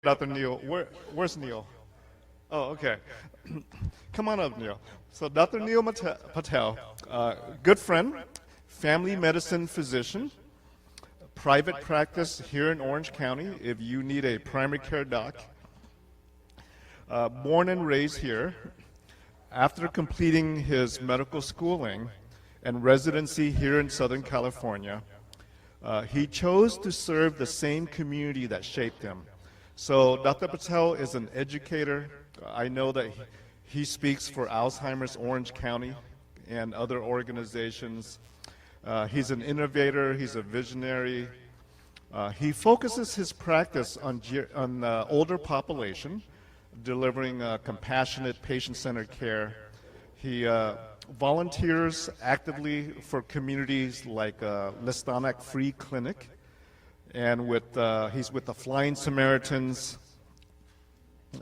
Dr. Neal. Where's Neal? Oh, okay. Come on up, Neal. So Dr. Neal Patel, good friend, family medicine physician, private practice here in Orange County if you need a primary care doc. Born and raised here. After completing his medical schooling and residency here in Southern California, he chose to serve the same community that shaped him. So Dr. Patel is an educator. I know that he speaks for Alzheimer's Orange County and other organizations. He's an innovator. He's a visionary. He focuses his practice on older population, delivering compassionate, patient-centered care. He volunteers actively for communities like Listanak Free Clinic, and he's with the Flying Samaritans,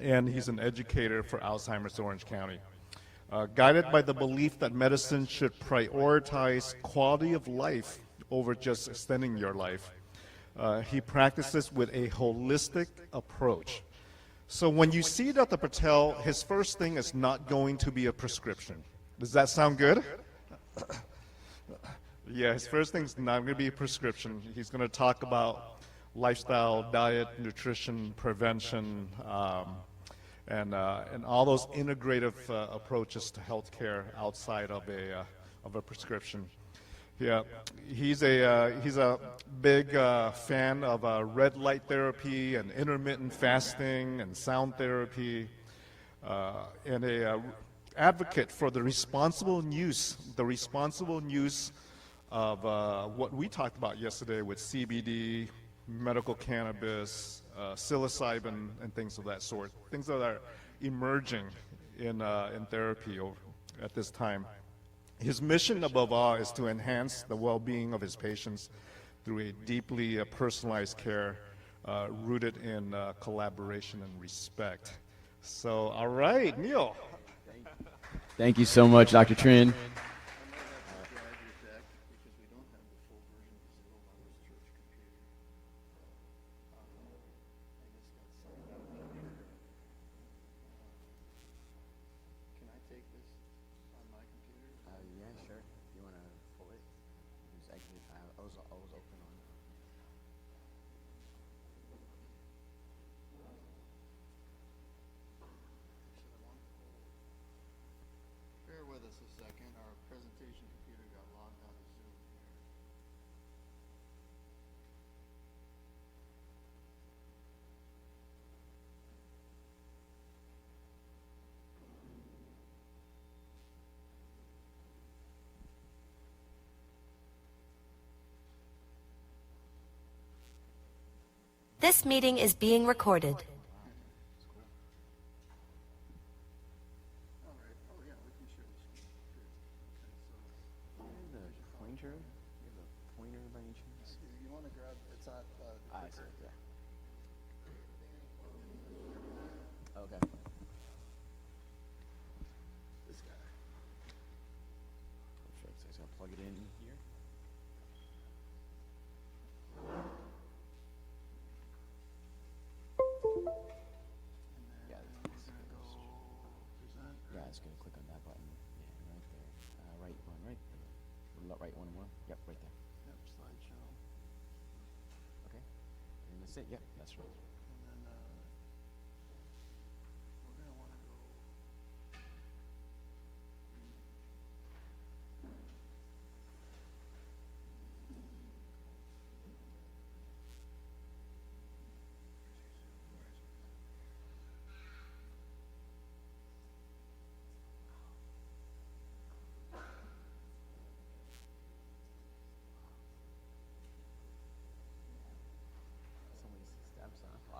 and he's an educator for Alzheimer's Orange County. Guided by the belief that medicine should prioritize quality of life over just extending your life, he practices with a holistic approach. So when you see Dr. Patel, his first thing is not going to be a prescription. Does that sound good? Yeah, his first thing is not going to be a prescription. He's going to talk about lifestyle, diet, nutrition, prevention, and all those integrative approaches to healthcare outside of a prescription. Yeah, he's a big fan of red light therapy and intermittent fasting and sound therapy, and a advocate for the responsible use of what we talked about yesterday with CBD, medical cannabis, psilocybin, and things of that sort. Things that are emerging in therapy at this time. His mission, above all, is to enhance the well-being of his patients through a deeply personalized care rooted in collaboration and respect. So, all right, Neal. Thank you so much, Dr. Trin. This meeting is being recorded. Right one more. Yep, right there. Yep, slideshow. Okay. And that's it. Yep, that's right. And then we're going to want to go. So many steps, huh? Wow.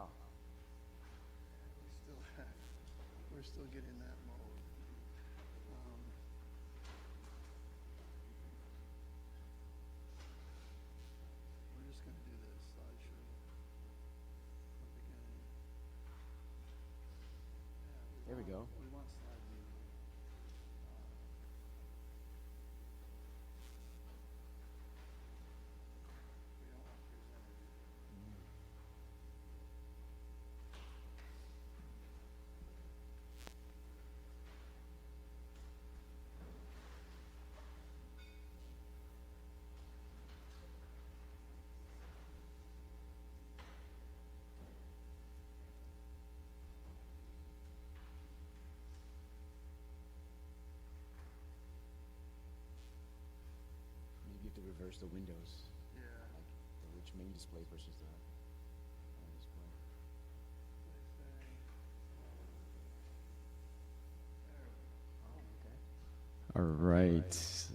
reverse the windows, Yeah. like the rich main display versus the display. All right.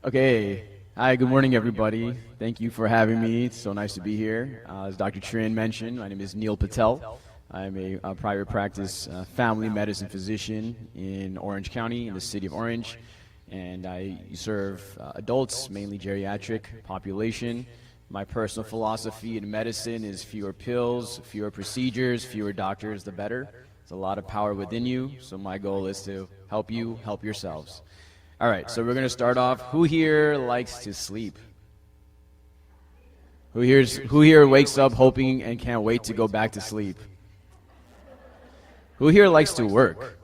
Okay. Hi, good morning, everybody. Thank you for having me. It's so nice to be here. As Dr. Trin mentioned, my name is Neal Patel. I'm a private practice family medicine physician in Orange County, in the city of Orange. And I serve adults, mainly geriatric population. My personal philosophy in medicine is fewer pills, fewer procedures, fewer doctors, the better. There's a lot of power within you, so my goal is to help you help yourselves. All right, so we're going to start off. Who here likes to sleep? Who here wakes up hoping and can't wait to go back to sleep? Who here likes to work?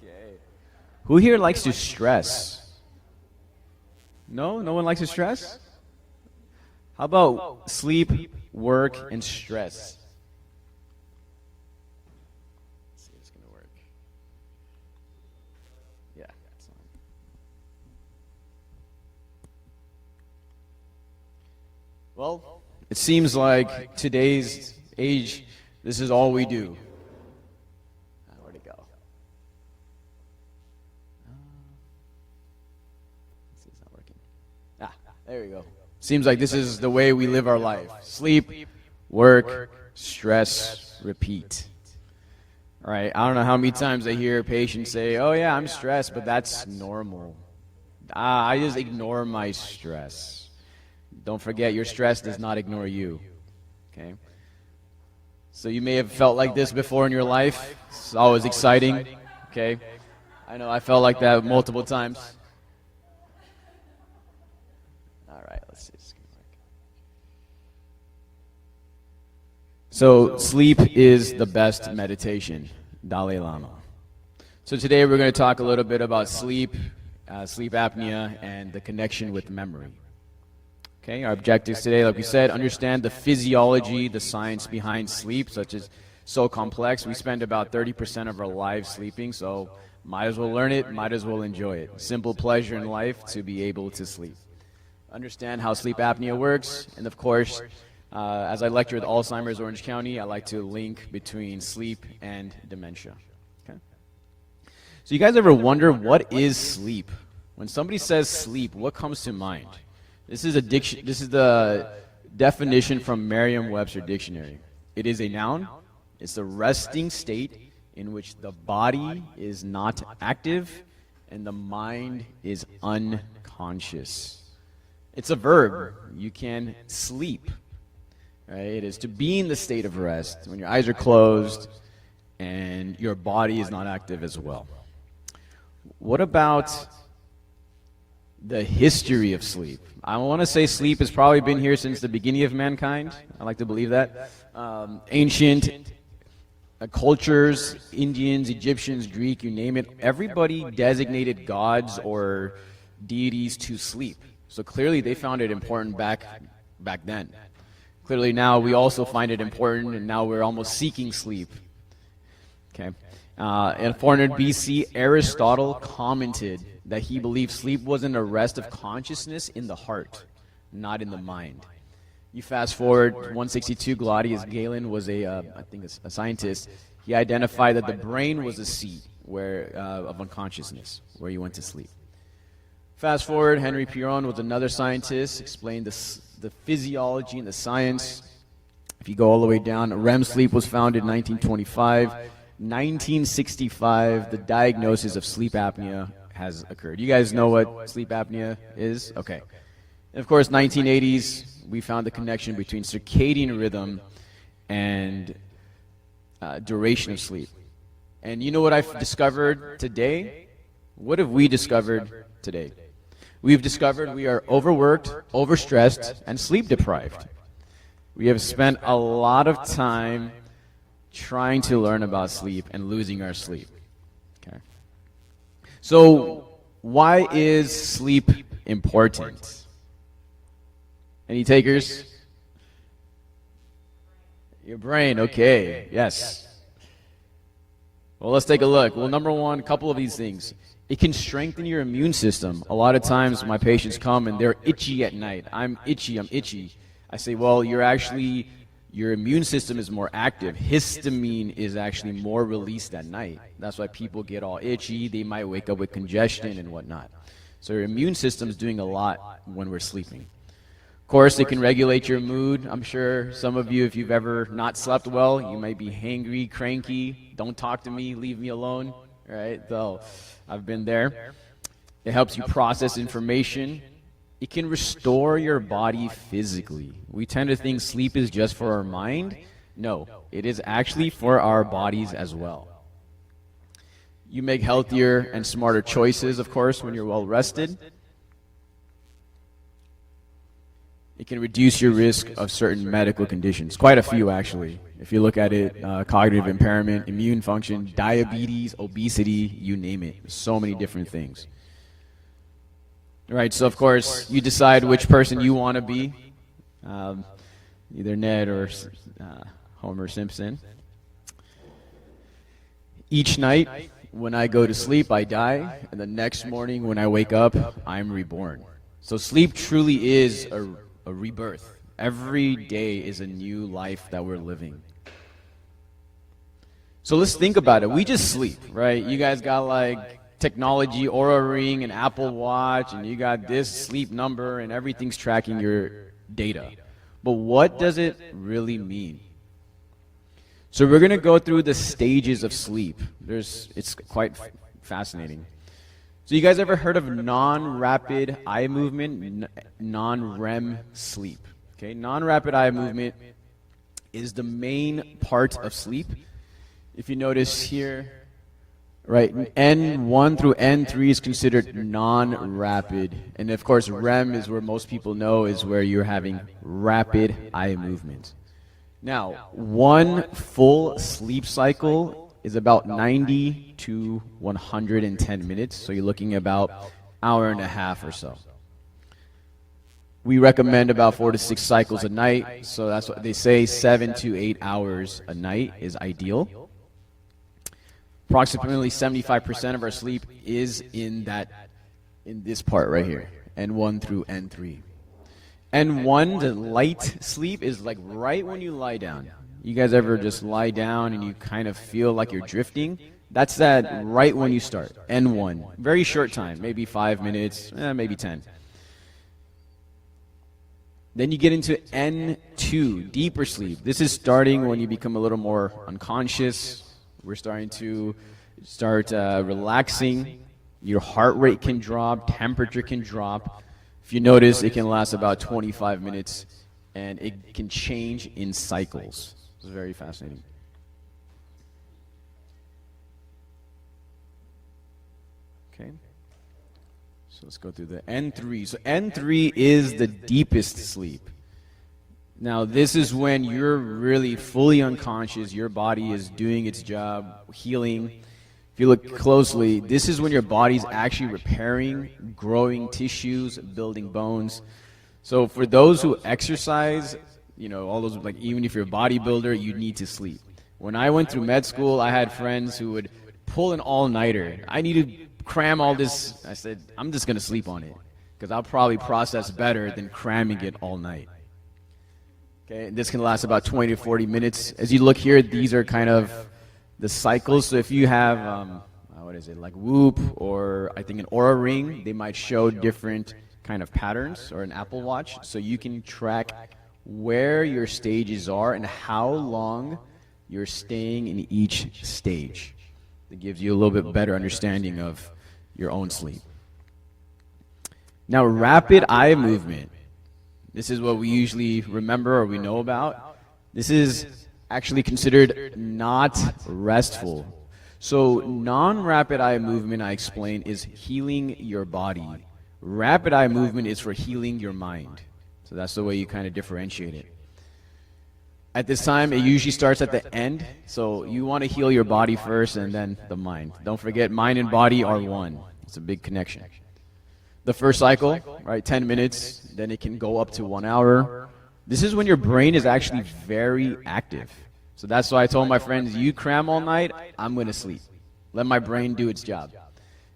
Okay. Who here likes to stress? No? No one likes to stress? How about sleep, work, and stress? Let's see if it's going to work. Yeah, it's on. Well, it seems like today's age, this is all we do. Where'd it go? Let's see, it's not working. There we go. Seems like this is the way we live our life. Sleep, work, stress, repeat. All right, I don't know how many times I hear patients say, oh yeah, I'm stressed, but that's normal. I just ignore my stress. Don't forget, your stress does not ignore you. Okay? So you may have felt like this before in your life. It's always exciting. Okay? I know I felt like that multiple times. All right, let's see. It's gonna work. So sleep is the best meditation. Dalai Lama. So today we're going to talk a little bit about sleep, sleep apnea, and the connection with memory. Okay, our objectives today, like we said, understand the physiology, the science behind sleep, such as so complex. We spend about 30% of our lives sleeping, so might as well learn it, might as well enjoy it. Simple pleasure in life to be able to sleep. Understand how sleep apnea works, and of course, as I lecture at Alzheimer's Orange County, I like to link between sleep and dementia. Okay. So you guys ever wonder, what is sleep? When somebody says sleep, what comes to mind? This is the definition from Merriam-Webster Dictionary. It is a noun. It's a resting state in which the body is not active and the mind is unconscious. It's a verb. You can sleep. Right? It is to be in the state of rest when your eyes are closed and your body is not active as well. What about the history of sleep? I want to say sleep has probably been here since the beginning of mankind. I like to believe that. Ancient cultures, Indians, Egyptians, Greek, you name it, everybody designated gods or deities to sleep. So clearly they found it important back then. Clearly now we also find it important, and now we're almost seeking sleep. Okay. In 400 BC, Aristotle commented that he believed sleep was an arrest of consciousness in the heart, not in the mind. You fast forward 162, Claudius Galen was a scientist. He identified that the brain was a seat of unconsciousness, where you went to sleep. Fast forward, Henry Piron was another scientist, explained the physiology and the science. If you go all the way down, REM sleep was founded in 1925. 1965, the diagnosis of sleep apnea has occurred. You guys know what sleep apnea is? Okay. And of course, 1980s, we found the connection between circadian rhythm and duration of sleep. And you know what I've discovered today? What have we discovered today? We've discovered we are overworked, overstressed, and sleep deprived. We have spent a lot of time trying to learn about sleep and losing our sleep. Okay. So, why is sleep important? Any takers? Your brain, okay, yes. Well, let's take a look. Well, number one, a couple of these things. It can strengthen your immune system. A lot of times my patients come and they're itchy at night. I'm itchy. I say, well, your immune system is more active. Histamine is actually more released at night. That's why people get all itchy. They might wake up with congestion and whatnot. So your immune system is doing a lot when we're sleeping. Of course, it can regulate your mood. I'm sure some of you, if you've ever not slept well, you might be hangry, cranky. Don't talk to me. Leave me alone. Right? So I've been there. It helps you process information. It can restore your body physically. We tend to think sleep is just for our mind. No, it is actually for our bodies as well. You make healthier and smarter choices, of course, when you're well rested. It can reduce your risk of certain medical conditions. Quite a few, actually. If you look at it, cognitive impairment, immune function, diabetes, obesity, you name it. So many different things. Right, so of course, you decide which person you want to be, either Ned or Homer Simpson. Each night, when I go to sleep, I die, and the next morning when I wake up, I'm reborn. So sleep truly is a rebirth. Every day is a new life that we're living. So let's think about it. We just sleep, right? You guys got like technology, Oura Ring, and Apple Watch, and you got this sleep number, and everything's tracking your data. But what does it really mean? So we're going to go through the stages of sleep. It's quite fascinating. So you guys ever heard of non-rapid eye movement, non-REM sleep? Okay, non-rapid eye movement is the main part of sleep. If you notice here, right, N1 through N3 is considered non-rapid. And of course, REM is where most people know is where you're having rapid eye movement. Now, one full sleep cycle is about 90 to 110 minutes. So you're looking about hour and a half or so. We recommend about 4 to 6 cycles a night. So that's what they say, 7 to 8 hours a night is ideal. Approximately 75% of our sleep is in this part right here, N1 through N3. N1, the light sleep, is like right when you lie down. You guys ever just lie down and you kind of feel like you're drifting? That's that right when you start, N1. Very short time, maybe 5 minutes, maybe 10. Then you get into N2, deeper sleep. This is starting when you become a little more unconscious. We're starting to relaxing. Your heart rate can drop, temperature can drop. If you notice, it can last about 25 minutes, and it can change in cycles. It's very fascinating. Okay. So let's go through the N3. So N3 is the deepest sleep. Now, this is when you're really fully unconscious. Your body is doing its job, healing. If you look closely, this is when your body's actually repairing, growing tissues, building bones. So for those who exercise, all those, like even if you're a bodybuilder, you need to sleep. When I went through med school, I had friends who would pull an all-nighter. I need to cram all this. I said, I'm just going to sleep on it because I'll probably process better than cramming it all night. Okay, this can last about 20 to 40 minutes. As you look here, these are kind of the cycles. So if you have, like Whoop or I think an Oura Ring, they might show different kind of patterns, or an Apple Watch. So you can track where your stages are and how long you're staying in each stage. It gives you a little bit better understanding of your own sleep. Now, rapid eye movement. This is what we usually remember or we know about. This is actually considered not restful. So non-rapid eye movement, I explained, is healing your body. Rapid eye movement is for healing your mind. So that's the way you kind of differentiate it. At this time, it usually starts at the end. So you want to heal your body first and then the mind. Don't forget, mind and body are one. It's a big connection. The first cycle, right, 10 minutes, then it can go up to 1 hour. This is when your brain is actually very active. So that's why I told my friends, you cram all night, I'm going to sleep. Let my brain do its job.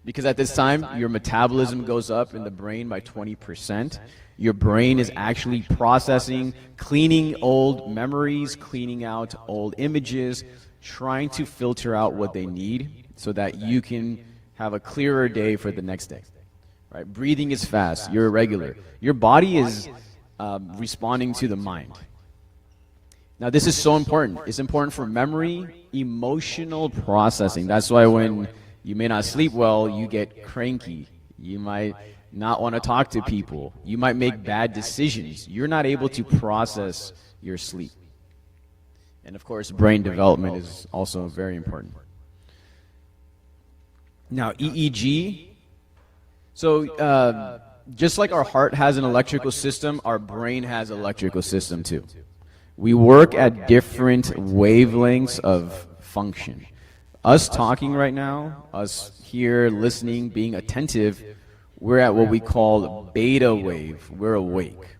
Because at this time, your metabolism goes up in the brain by 20%. Your brain is actually processing, cleaning old memories, cleaning out old images, trying to filter out what they need so that you can have a clearer day for the next day. Right? Breathing is fast. You're irregular. Your body is responding to the mind. Now, this is so important. It's important for memory, emotional processing. That's why when you may not sleep well, you get cranky. You might not want to talk to people. You might make bad decisions. You're not able to process your sleep. And of course, brain development is also very important. Now, EEG. So, just like our heart has an electrical system, our brain has an electrical system too. We work at different wavelengths of function. Us talking right now, us here listening, being attentive, we're at what we call beta wave. We're awake.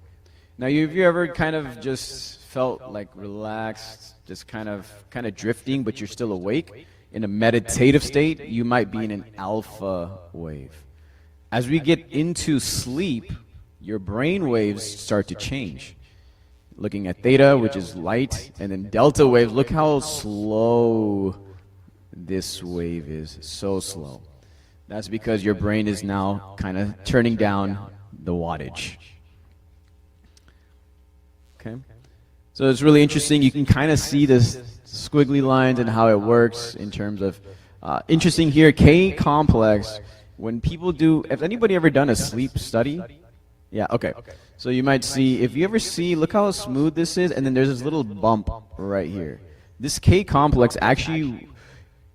Now, have you ever kind of just felt like relaxed, just kind of drifting, but you're still awake? In a meditative state, you might be in an alpha wave. As we get into sleep, your brain waves start to change. Looking at theta, which is light, and then delta waves. Look how slow this wave is. So slow. That's because your brain is now kind of turning down the wattage. Okay? So it's really interesting. You can kind of see this squiggly lines and how it works in terms of interesting here. K complex. When people do, has anybody ever done a sleep study? Yeah, okay. So you might see, if you ever see, look how smooth this is, and then there's this little bump right here. This K complex actually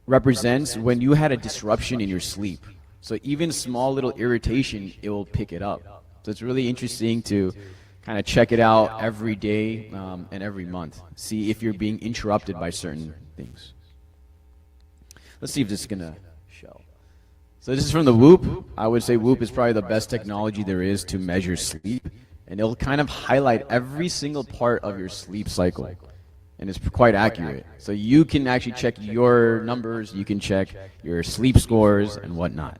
represents when you had a disruption in your sleep. So even small little irritation, it will pick it up. So it's really interesting to kind of check it out every day and every month. See if you're being interrupted by certain things. Let's see if this is going to show. So this is from the Whoop. I would say Whoop is probably the best technology there is to measure sleep. And it'll kind of highlight every single part of your sleep cycle. And it's quite accurate. So you can actually check your numbers, you can check your sleep scores and whatnot.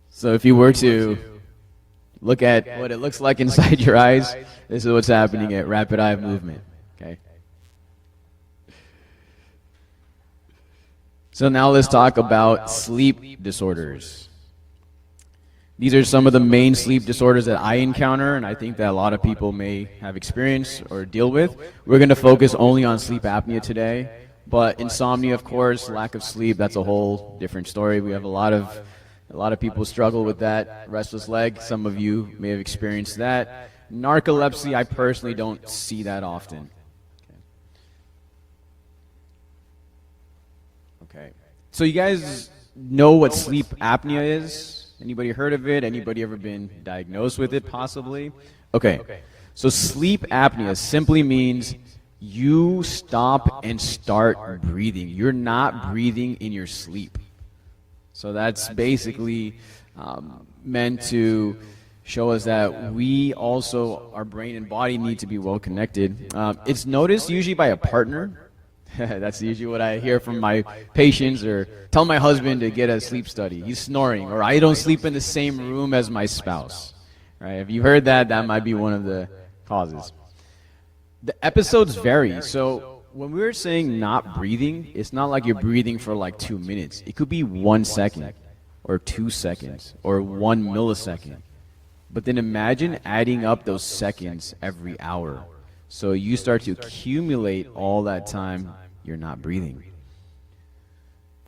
So if you were to look at what it looks like inside your eyes, this is what's happening at rapid eye movement. Okay. So now let's talk about sleep disorders. These are some of the main sleep disorders that I encounter, and I think that a lot of people may have experienced or deal with. We're going to focus only on sleep apnea today, but insomnia, of course, lack of sleep, that's a whole different story. We have a lot of people struggle with that. Restless leg, some of you may have experienced that. Narcolepsy, I personally don't see that often. Okay. So you guys know what sleep apnea is? Anybody heard of it? Anybody ever been diagnosed with it, possibly? Okay. So sleep apnea simply means you stop and start breathing. You're not breathing in your sleep. So that's basically meant to show us that we also, our brain and body need to be well connected. It's noticed usually by a partner. That's usually what I hear from my patients, or tell my husband to get a sleep study. He's snoring, or I don't sleep in the same room as my spouse. Right? If you heard that, that might be one of the causes. The episodes vary. So when we're saying not breathing, it's not like you're breathing for like 2 minutes. It could be 1 second, or 2 seconds, or 1 millisecond. But then imagine adding up those seconds every hour. So you start to accumulate all that time you're not breathing.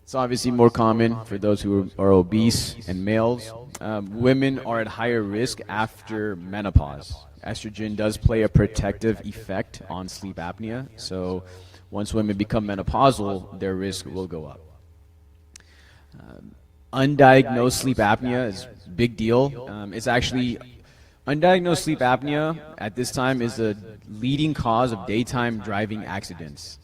It's obviously more common for those who are obese and males. Women are at higher risk after menopause. Estrogen does play a protective effect on sleep apnea. So once women become menopausal, their risk will go up. Undiagnosed sleep apnea is a big deal. It's actually undiagnosed sleep apnea at this time is the leading cause of daytime driving accidents.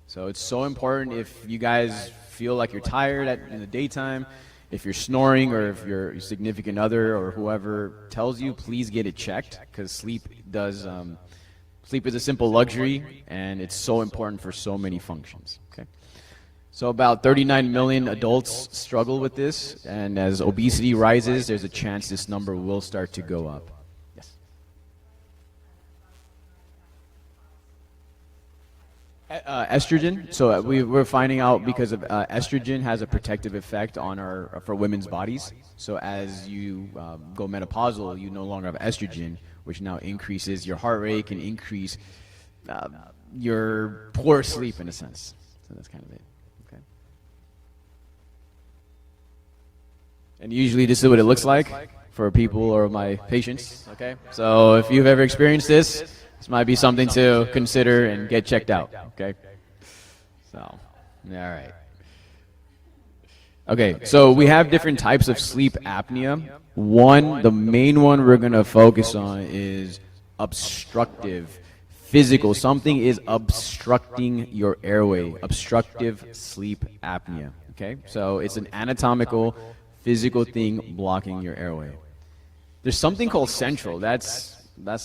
So it's so important if you guys feel like you're tired in the daytime, if you're snoring, or if your significant other or whoever tells you, please get it checked, because sleep is a simple luxury and it's so important for so many functions. Okay. So about 39 million adults struggle with this, and as obesity rises, there's a chance this number will start to go up. Yes. Estrogen. So we're finding out because of estrogen has a protective effect on for women's bodies. So as you go menopausal, you no longer have estrogen, which now increases your heart rate, can increase your poor sleep in a sense. So that's kind of it. Okay. And usually this is what it looks like for people or my patients. Okay. So if you've ever experienced this might be something to consider and get checked out. Okay. So, all right. Okay, so we have different types of sleep apnea. The main one we're going to focus on is obstructive, physical. Something is obstructing your airway, obstructive sleep apnea. Okay, so it's an anatomical, physical thing blocking your airway. There's something called central. That's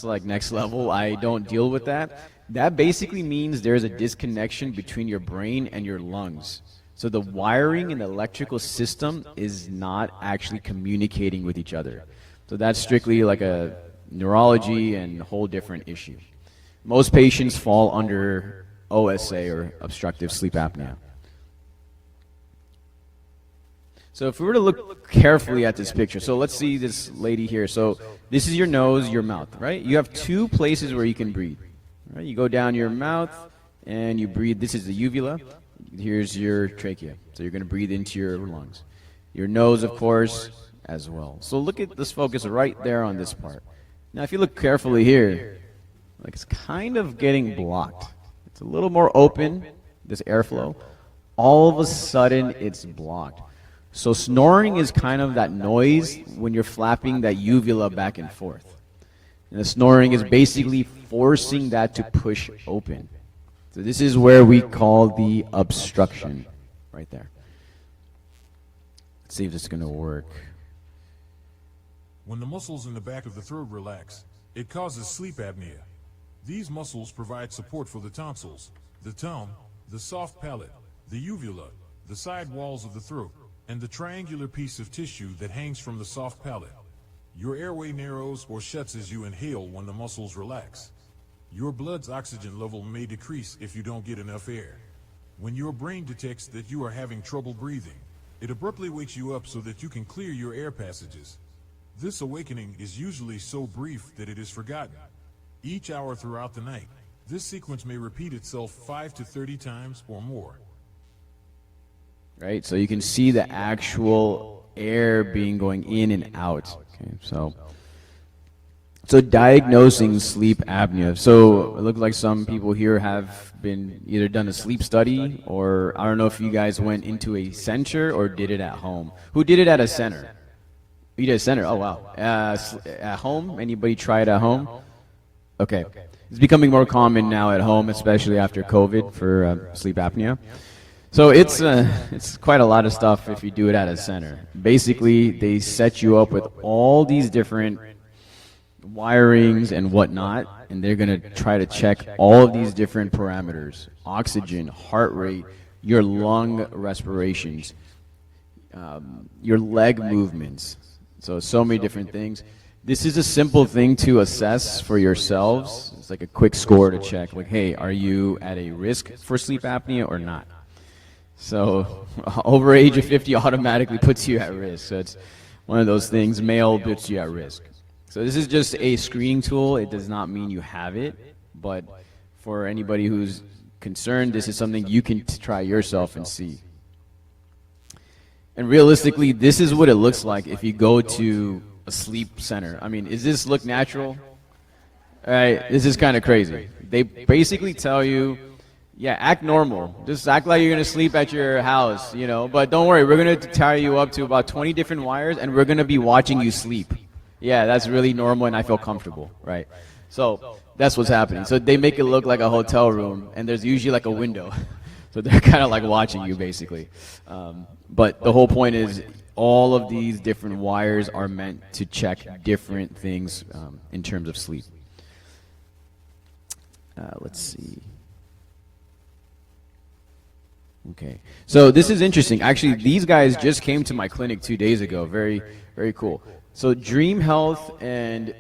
like next level. I don't deal with that. That basically means there's a disconnection between your brain and your lungs. So the wiring in the electrical system is not actually communicating with each other. So that's strictly like a neurology and a whole different issue. Most patients fall under OSA, or obstructive sleep apnea. So if we were to look carefully at this picture, so let's see this lady here. So this is your nose, your mouth, right? You have two places where you can breathe. Right? You go down your mouth and you breathe. This is the uvula. Here's your trachea. So you're going to breathe into your lungs. Your nose, of course, as well. So look at this focus right there on this part. Now, if you look carefully here, like it's kind of getting blocked. It's a little more open, this airflow. All of a sudden, it's blocked. So snoring is kind of that noise when you're flapping that uvula back and forth. And the snoring is basically forcing that to push open. So this is where we call the obstruction, right there. Let's see if this is going to work. When the muscles in the back of the throat relax, it causes sleep apnea. These muscles provide support for the tonsils, the tongue, the soft palate, the uvula, the side walls of the throat, and the triangular piece of tissue that hangs from the soft palate. Your airway narrows or shuts as you inhale when the muscles relax. Your blood's oxygen level may decrease if you don't get enough air. When your brain detects that you are having trouble breathing, it abruptly wakes you up so that you can clear your air passages. This awakening is usually so brief that it is forgotten. Each hour throughout the night, this sequence may repeat itself 5 to 30 times or more. Right, so you can see the actual air being going in and out. Okay, so diagnosing sleep apnea. So it looks like some people here have been either done a sleep study, or I don't know if you guys went into a center or did it at home. Who did it at a center? You did a center. Oh wow. At home? Anybody try it at home? Okay. It's becoming more common now at home, especially after COVID, for sleep apnea. So it's quite a lot of stuff if you do it at a center. Basically, they set you up with all these different wirings and whatnot, and they're going to try to check all of these different parameters: oxygen, heart rate, your lung respirations, your leg movements. So many different things. This is a simple thing to assess for yourselves. It's like a quick score to check, like, hey, are you at a risk for sleep apnea or not? So over age of 50 automatically puts you at risk. So it's one of those things, male puts you at risk. So this is just a screening tool. It does not mean you have it, but for anybody who's concerned, this is something you can try yourself and see. And realistically, this is what it looks like if you go to a sleep center. I mean, does this look natural? All right, this is kind of crazy. They basically tell you, yeah, act normal. Just act like you're going to sleep at your house, you know. But don't worry, we're going to tie you up to about 20 different wires, and we're going to be watching you sleep. Yeah, that's really normal, and I feel comfortable, right? So that's what's happening. So they make it look like a hotel room, and there's usually like a window. So they're kind of like watching you, basically. But the whole point is all of these different wires are meant to check different things in terms of sleep. Let's see. Okay. So this is interesting. Actually, these guys just came to my clinic 2 days ago. Very, very cool. So Dream Health and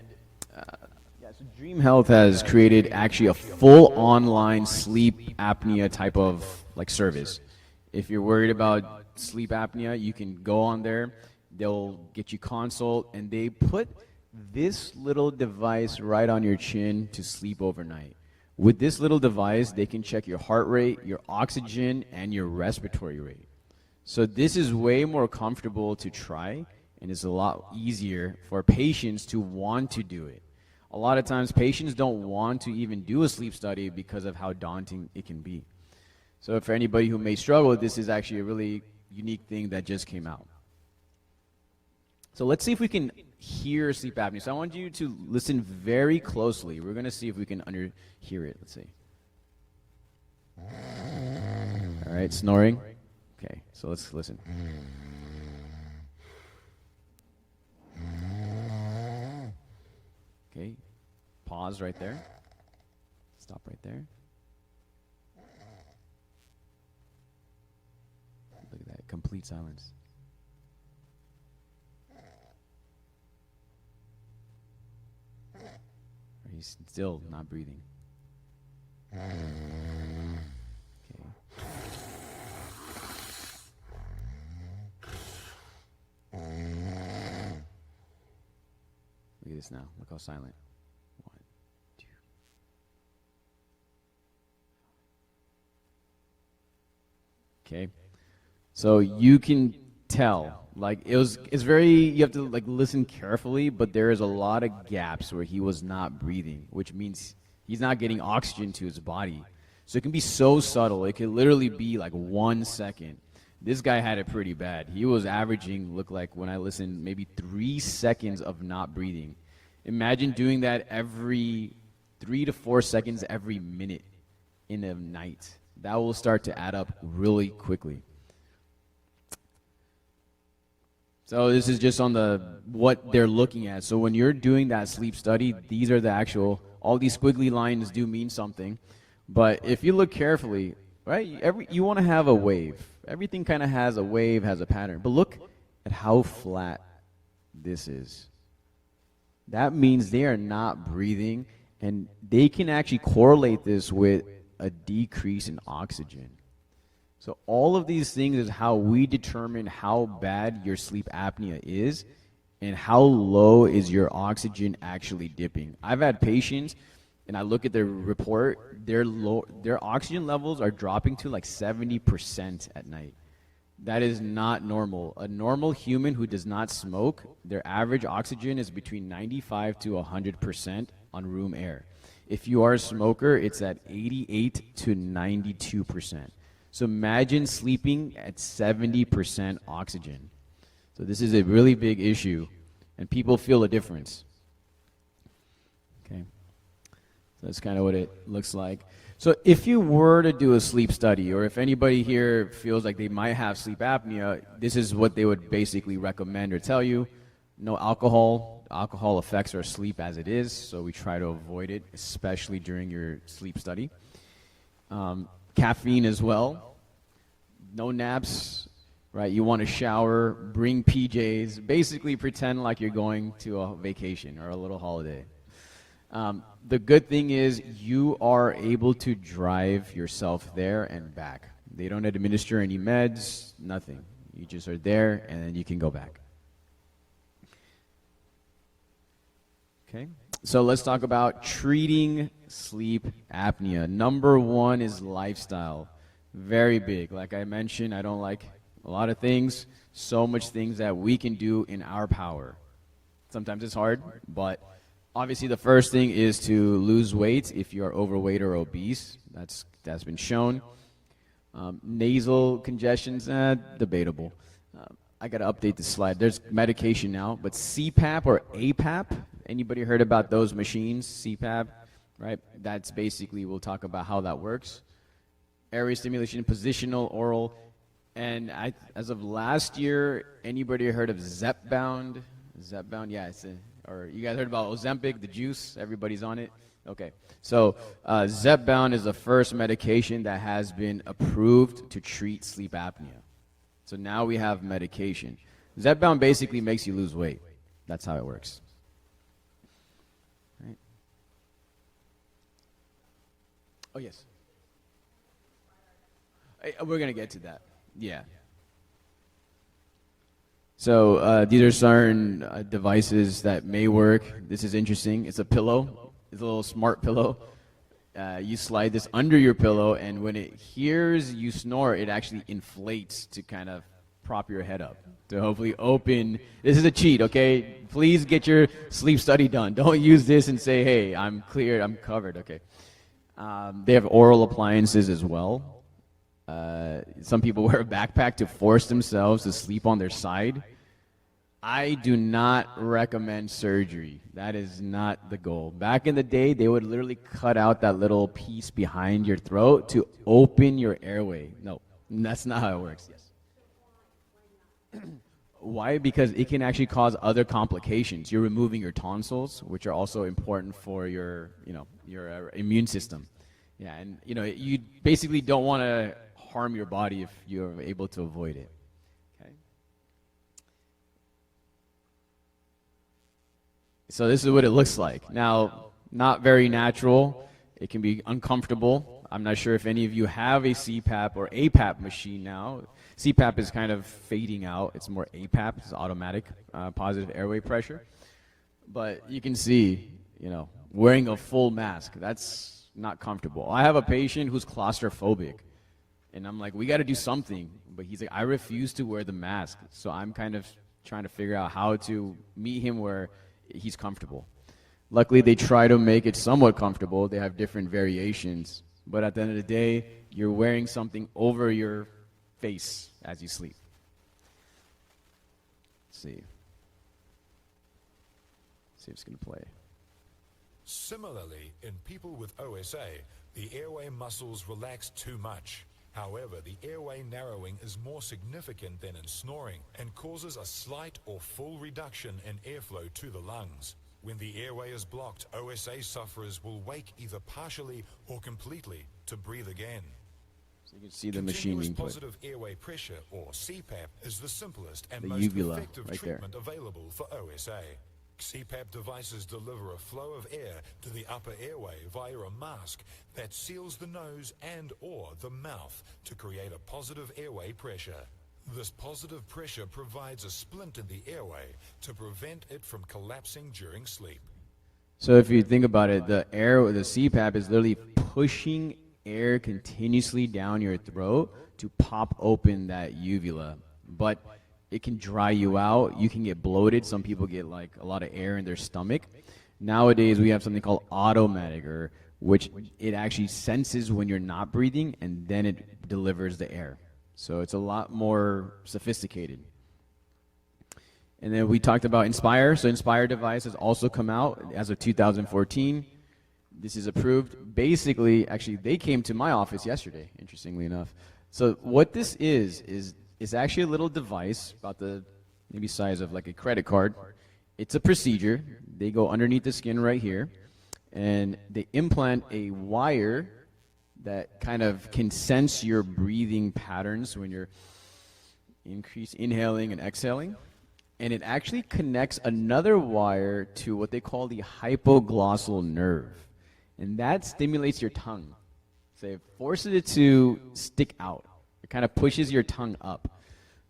Dream Health has created actually a full online sleep apnea type of like service. If you're worried about sleep apnea, you can go on there. They'll get you consult, and they put this little device right on your chin to sleep overnight. With this little device, they can check your heart rate, your oxygen, and your respiratory rate. So this is way more comfortable to try, and it's a lot easier for patients to want to do it. A lot of times, patients don't want to even do a sleep study because of how daunting it can be. So for anybody who may struggle, this is actually a really unique thing that just came out. So let's see if we can hear sleep apnea. So I want you to listen very closely. We're going to see if we can hear it. Let's see. All right, snoring. Okay, so let's listen. Okay, pause right there. Stop right there. Look at that, complete silence. He's still not breathing. Okay. Look at this now. Look how silent. 1, 2. Okay. So you can tell. Like it's very, you have to like listen carefully, but there is a lot of gaps where he was not breathing, which means he's not getting oxygen to his body. So it can be so subtle. It can literally be like 1 second. This guy had it pretty bad. He was averaging, look like when I listened, maybe 3 seconds of not breathing. Imagine doing that every 3 to 4 seconds every minute in a night. That will start to add up really quickly. So this is just on what they're looking at. So when you're doing that sleep study, these are the actual, all these squiggly lines do mean something. But if you look carefully, right, you want to have a wave. Everything kind of has a wave, has a pattern. But look at how flat this is. That means they are not breathing, and they can actually correlate this with a decrease in oxygen. So all of these things is how we determine how bad your sleep apnea is and how low is your oxygen actually dipping. I've had patients, and I look at their report, their oxygen levels are dropping to like 70% at night. That is not normal. A normal human who does not smoke, their average oxygen is between 95 to 100% on room air. If you are a smoker, it's at 88 to 92%. So imagine sleeping at 70% oxygen. So this is a really big issue, and people feel a difference. Okay, so that's kind of what it looks like. So if you were to do a sleep study, or if anybody here feels like they might have sleep apnea, this is what they would basically recommend or tell you. No alcohol. Alcohol affects our sleep as it is, so we try to avoid it, especially during your sleep study. Caffeine as well. No naps, right? You want to shower, bring PJs, basically pretend like you're going to a vacation or a little holiday. The good thing is you are able to drive yourself there and back. They don't administer any meds, nothing. You just are there, and then you can go back. Okay, so let's talk about treating sleep apnea. Number one is lifestyle. Very big. Like I mentioned, I don't like a lot of things. So much things that we can do in our power. Sometimes it's hard, but obviously the first thing is to lose weight if you are overweight or obese. That's been shown. Nasal congestions, debatable. I got to update the slide. There's medication now, but CPAP or APAP, anybody heard about those machines? CPAP, right? That's basically, we'll talk about how that works. Area stimulation, positional, oral. And as of last year, anybody heard of Zepbound? Zepbound, yeah. Or you guys heard about Ozempic, the juice? Everybody's on it. Okay, so Zepbound is the first medication that has been approved to treat sleep apnea. So now we have medication. Zepbound basically makes you lose weight. That's how it works. Right. Oh, yes. We're going to get to that. Yeah. So these are certain devices that may work. This is interesting. It's a pillow. It's a little smart pillow. You slide this under your pillow, and when it hears you snore, it actually inflates to kind of prop your head up to hopefully open. This is a cheat, okay? Please get your sleep study done. Don't use this and say, hey, I'm cleared, I'm covered, okay? They have oral appliances as well. Some people wear a backpack to force themselves to sleep on their side. I do not recommend surgery. That is not the goal. Back in the day, they would literally cut out that little piece behind your throat to open your airway. No, that's not how it works. Yes. Why? Because it can actually cause other complications. You're removing your tonsils, which are also important for your immune system. Yeah, and you basically don't want to harm your body if you're able to avoid it. Okay. So this is what it looks like. Now, not very natural. It can be uncomfortable. I'm not sure if any of you have a CPAP or APAP machine now. CPAP is kind of fading out. It's more APAP. It's automatic positive airway pressure. But you can see, wearing a full mask, that's not comfortable. I have a patient who's claustrophobic. And I'm like, we got to do something. But he's like, I refuse to wear the mask. So I'm kind of trying to figure out how to meet him where he's comfortable. Luckily, they try to make it somewhat comfortable. They have different variations. But at the end of the day, you're wearing something over your face as you sleep. Let's see. See if it's going to play. Similarly, in people with OSA, the airway muscles relax too much. However, the airway narrowing is more significant than in snoring and causes a slight or full reduction in airflow to the lungs. When the airway is blocked, OSA sufferers will wake either partially or completely to breathe again. So you can see the machine being put. Positive airway pressure, or CPAP, is the simplest and The most uvula, effective right there. treatment available for OSA. CPAP devices deliver a flow of air to the upper airway via a mask that seals the nose and or the mouth to create a positive airway pressure. This positive pressure provides a splint in the airway to prevent it from collapsing during sleep. So if you think about it, the CPAP is literally pushing air continuously down your throat to pop open that uvula. But it can dry you out. You can get bloated. Some people get like a lot of air in their stomach. Nowadays, we have something called automatic, which it actually senses when you're not breathing, and then it delivers the air. So it's a lot more sophisticated. And then we talked about Inspire. So Inspire device has also come out as of 2014. This is approved. Basically, actually, they came to my office yesterday, interestingly enough. So what this is it's actually a little device about the maybe size of like a credit card. It's a procedure. They go underneath the skin right here, and they implant a wire that kind of can sense your breathing patterns when you're inhaling and exhaling. And it actually connects another wire to what they call the hypoglossal nerve. And that stimulates your tongue. So it forces it to stick out. It kind of pushes your tongue up.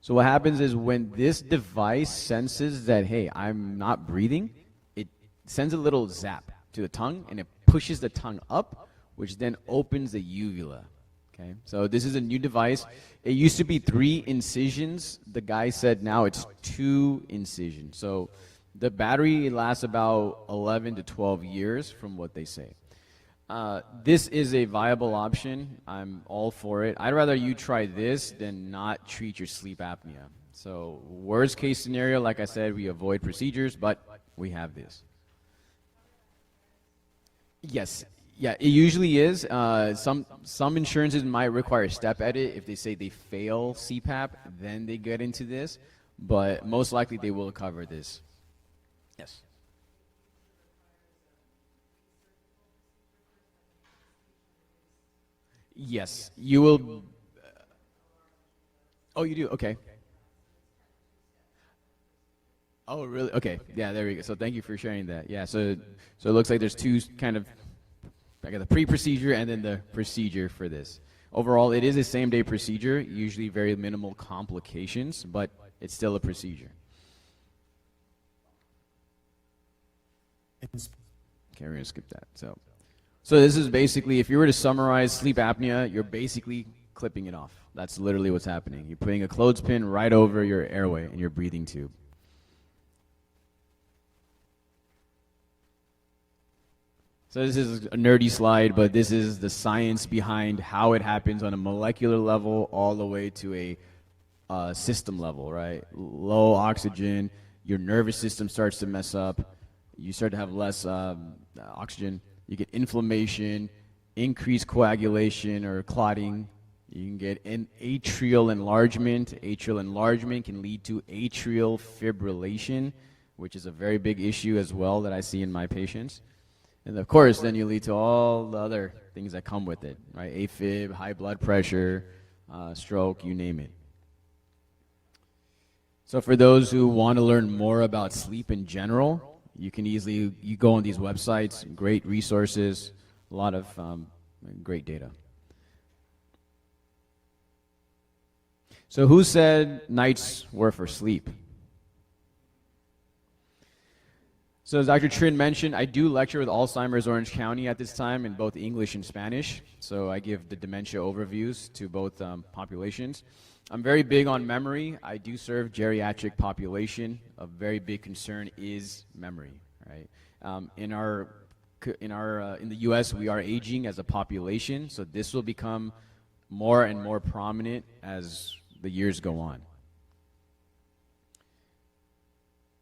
So what happens is when this device senses that, hey, I'm not breathing, it sends a little zap to the tongue, and it pushes the tongue up, which then opens the uvula. Okay, so this is a new device. It used to be 3 incisions. The guy said now it's 2 incisions. So the battery lasts about 11 to 12 years from what they say. This is a viable option. I'm all for it. I'd rather you try this than not treat your sleep apnea. So worst case scenario, like I said, we avoid procedures, but we have this. Yes. Yeah, it usually is. Some insurances might require a step edit. If they say they fail CPAP, then they get into this. But most likely they will cover this. Yes. Yes, you will. Oh, you do? Okay. Oh, really? Okay. Yeah, there we go. So thank you for sharing that. Yeah, so it looks like there's two kind of, I got the pre-procedure and then the procedure for this. Overall, it is a same-day procedure, usually very minimal complications, but it's still a procedure. Okay, we're going to skip that. So this is basically, if you were to summarize sleep apnea, you're basically clipping it off. That's literally what's happening. You're putting a clothespin right over your airway and your breathing tube. So this is a nerdy slide, but this is the science behind how it happens on a molecular level all the way to a system level, right? Low oxygen, your nervous system starts to mess up. You start to have less oxygen. You get inflammation, increased coagulation or clotting. You can get an atrial enlargement. Atrial enlargement can lead to atrial fibrillation, which is a very big issue as well that I see in my patients. And of course, then you lead to all the other things that come with it, right? AFib, high blood pressure, stroke, you name it. So for those who want to learn more about sleep in general, you can easily, you go on these websites, great resources, a lot of great data. So who said nights were for sleep? So as Dr. Trin mentioned, I do lecture with Alzheimer's Orange County at this time in both English and Spanish. So I give the dementia overviews to both populations. I'm very big on memory. I do serve geriatric population. A very big concern is memory, right? In the U.S., we are aging as a population, so this will become more and more prominent as the years go on.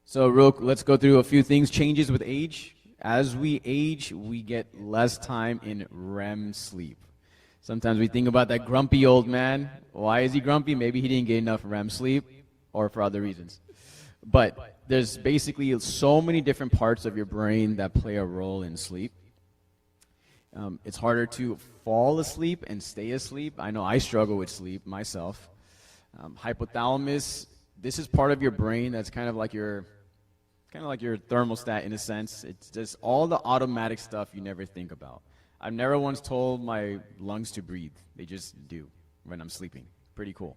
So let's go through a few things. Changes with age. As we age, we get less time in REM sleep. Sometimes we think about that grumpy old man. Why is he grumpy? Maybe he didn't get enough REM sleep or for other reasons. But there's basically so many different parts of your brain that play a role in sleep. It's harder to fall asleep and stay asleep. I know I struggle with sleep myself. Hypothalamus, this is part of your brain that's kind of like your thermostat in a sense. It's just all the automatic stuff you never think about. I've never once told my lungs to breathe. They just do when I'm sleeping. Pretty cool.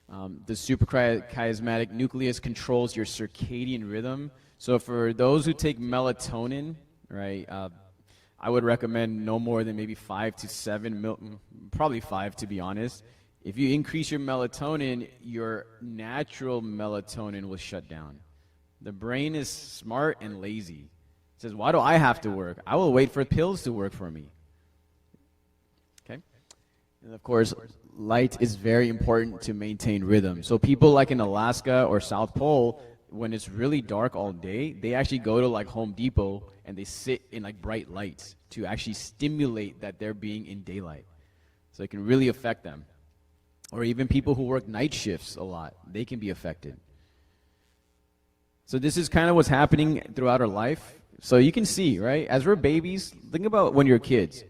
The suprachiasmatic nucleus controls your circadian rhythm. So for those who take melatonin, right, I would recommend no more than maybe 5 to 7, probably 5 to be honest. If you increase your melatonin, your natural melatonin will shut down. The brain is smart and lazy. It says, why do I have to work? I will wait for pills to work for me. Okay? And of course, light is very important to maintain rhythm. So people like in Alaska or South Pole, when it's really dark all day, they actually go to like Home Depot and they sit in like bright lights to actually stimulate that they're being in daylight. So it can really affect them. Or even people who work night shifts a lot, they can be affected. So this is kind of what's happening throughout our life. So you can see, right, as we're babies, think about when you're kids,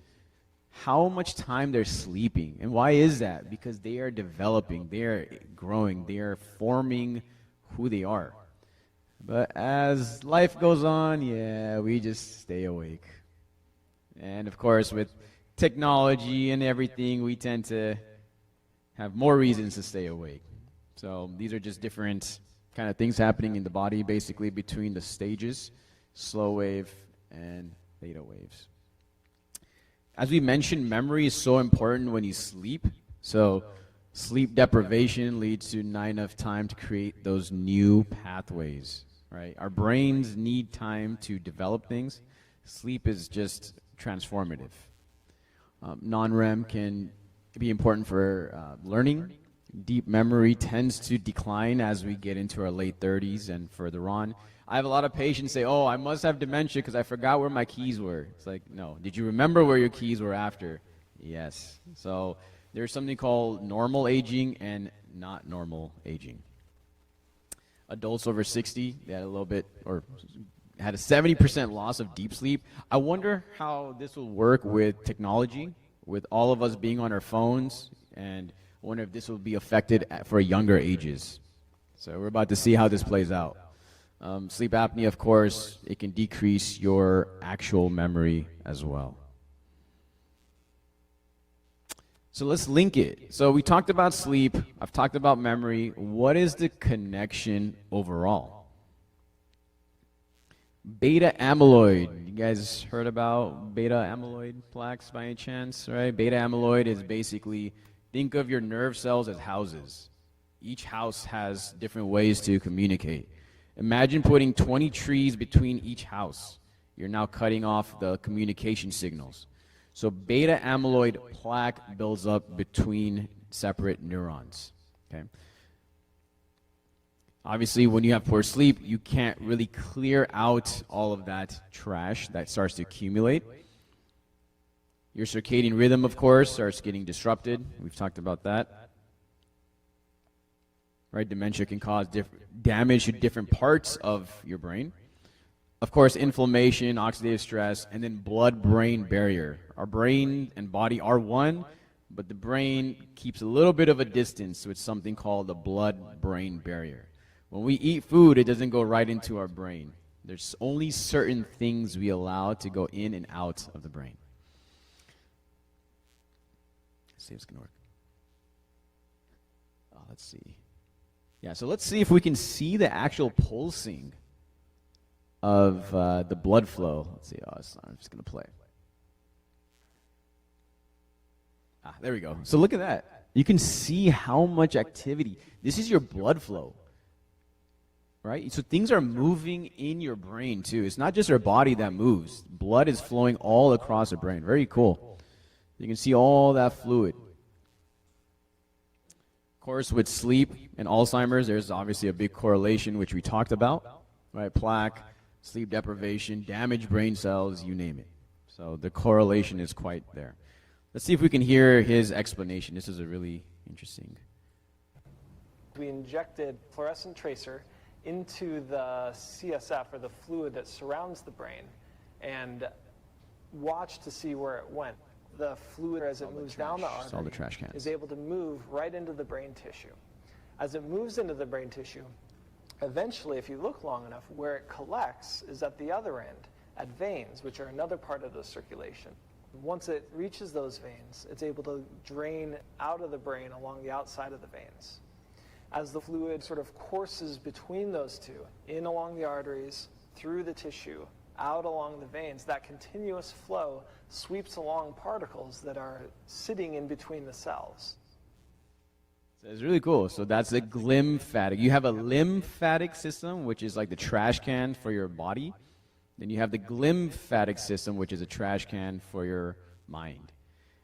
how much time they're sleeping. And why is that? Because they are developing, they are growing, they are forming who they are. But as life goes on, yeah, we just stay awake. And of course, with technology and everything, we tend to have more reasons to stay awake. So these are just different kind of things happening in the body, basically between the stages, slow wave and theta waves. As we mentioned, memory is so important when you sleep. So sleep deprivation leads to not enough time to create those new pathways, right? Our brains need time to develop things. Sleep is just transformative. Non-REM can be important for learning. Deep memory tends to decline as we get into our late 30s and further on. I have a lot of patients say, oh, I must have dementia because I forgot where my keys were. It's like, no. Did you remember where your keys were after? Yes. So there's something called normal aging and not normal aging. Adults over 60, they had a little bit, or had a 70% loss of deep sleep. I wonder how this will work with technology. with all of us being on our phones, and I wonder if this will be affected for younger ages. So we're about to see how this plays out. Sleep apnea, of course, it can decrease your actual memory as well. So let's link it. So we talked about sleep. I've talked about memory. What is the connection overall? Beta amyloid. You guys heard about beta amyloid plaques by any chance, right? Beta amyloid is basically, think of your nerve cells as houses. Each house has different ways to communicate. Imagine putting 20 trees between each house. You're now cutting off the communication signals. So beta amyloid plaque builds up between separate neurons. Okay. Obviously, when you have poor sleep, you can't really clear out all of that trash that starts to accumulate. Your circadian rhythm, of course, starts getting disrupted. We've talked about that. Right? Dementia can cause damage to different parts of your brain. Of course, inflammation, oxidative stress, and then blood-brain barrier. Our brain and body are one, but the brain keeps a little bit of a distance with something called the blood-brain barrier. When we eat food, it doesn't go right into our brain. There's only certain things we allow to go in and out of the brain. Let's see if it's going to work. Let's see. Yeah, so let's see if we can see the actual pulsing of the blood flow. Let's see. I'm just going to play. There we go. So look at that. You can see how much activity. This is your blood flow. Right? So things are moving in your brain too. It's not just our body that moves. Blood is flowing all across the brain. Very cool. You can see all that fluid. Of course, with sleep and Alzheimer's, there's obviously a big correlation, which we talked about. Right? Plaque, sleep deprivation, damaged brain cells, you name it. So the correlation is quite there. Let's see if we can hear his explanation. This is a really interesting. We injected fluorescent tracer into the CSF, or the fluid that surrounds the brain, and watched to see where it went. The fluid, as it moves down the artery, is able to move right into the brain tissue. As it moves into the brain tissue, eventually, if you look long enough, where it collects is at the other end, at veins, which are another part of the circulation. Once it reaches those veins, it's able to drain out of the brain along the outside of the veins. As the fluid sort of courses between those two, in along the arteries, through the tissue, out along the veins, that continuous flow sweeps along particles that are sitting in between the cells. So it's really cool. So that's the glymphatic. You have a lymphatic system, which is like the trash can for your body. Then you have the glymphatic system, which is a trash can for your mind.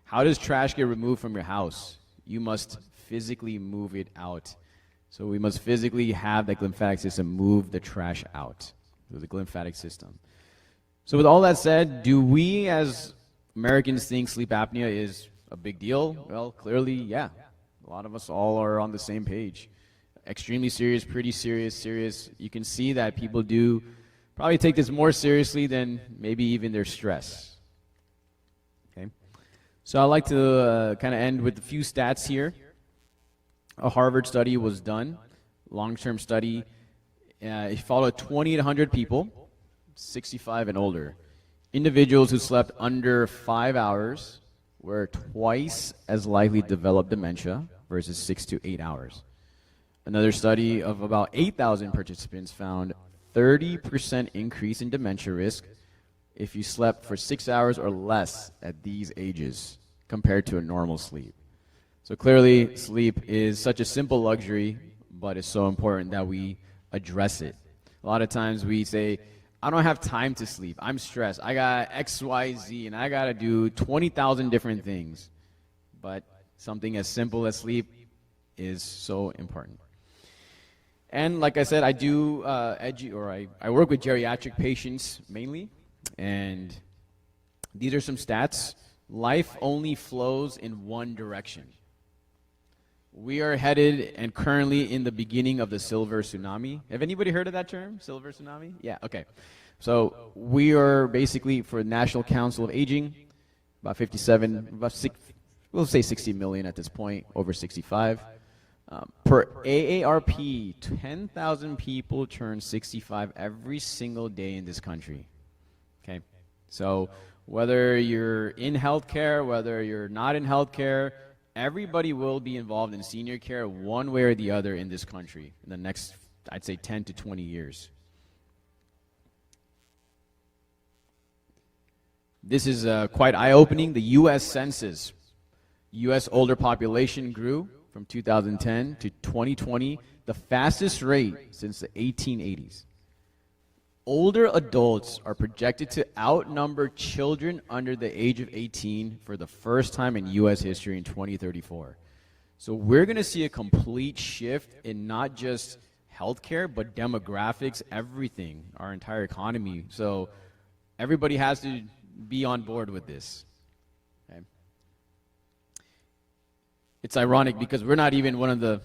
How does trash get removed from your house? You must physically move it out. So we must physically have the glymphatic system move the trash out through the glymphatic system. So with all that said, do we as Americans think sleep apnea is a big deal? Well, clearly, yeah. A lot of us all are on the same page. Extremely serious, pretty serious, serious. You can see that people do probably take this more seriously than maybe even their stress. Okay. So I'd like to kind of end with a few stats here. A Harvard study was done, long-term study. It followed 2,800 people, 65 and older. Individuals who slept under 5 hours were twice as likely to develop dementia versus 6 to 8 hours. Another study of about 8,000 participants found 30% increase in dementia risk if you slept for 6 hours or less at these ages compared to a normal sleep. So clearly, sleep is such a simple luxury, but it's so important that we address it. A lot of times we say, I don't have time to sleep. I'm stressed. I got X, Y, Z, and I got to do 20,000 different things. But something as simple as sleep is so important. And like I said, I do I work with geriatric patients mainly, and these are some stats. Life only flows in one direction. We are headed and currently in the beginning of the silver tsunami. Have anybody heard of that term, silver tsunami? Yeah, okay. So we are basically, for National Council of Aging, about 57, we'll say 60 million at this point, over 65. Per AARP, 10,000 people turn 65 every single day in this country. Okay, so whether you're in healthcare, whether you're not in healthcare, everybody will be involved in senior care one way or the other in this country in the next, I'd say, 10 to 20 years. This is quite eye-opening. The U.S. Census, U.S. older population grew from 2010 to 2020, the fastest rate since the 1880s. Older adults are projected to outnumber children under the age of 18 for the first time in U.S. history in 2034. So we're going to see a complete shift in not just healthcare, but demographics, everything, our entire economy. So everybody has to be on board with this. Okay. It's ironic because we're not even one of the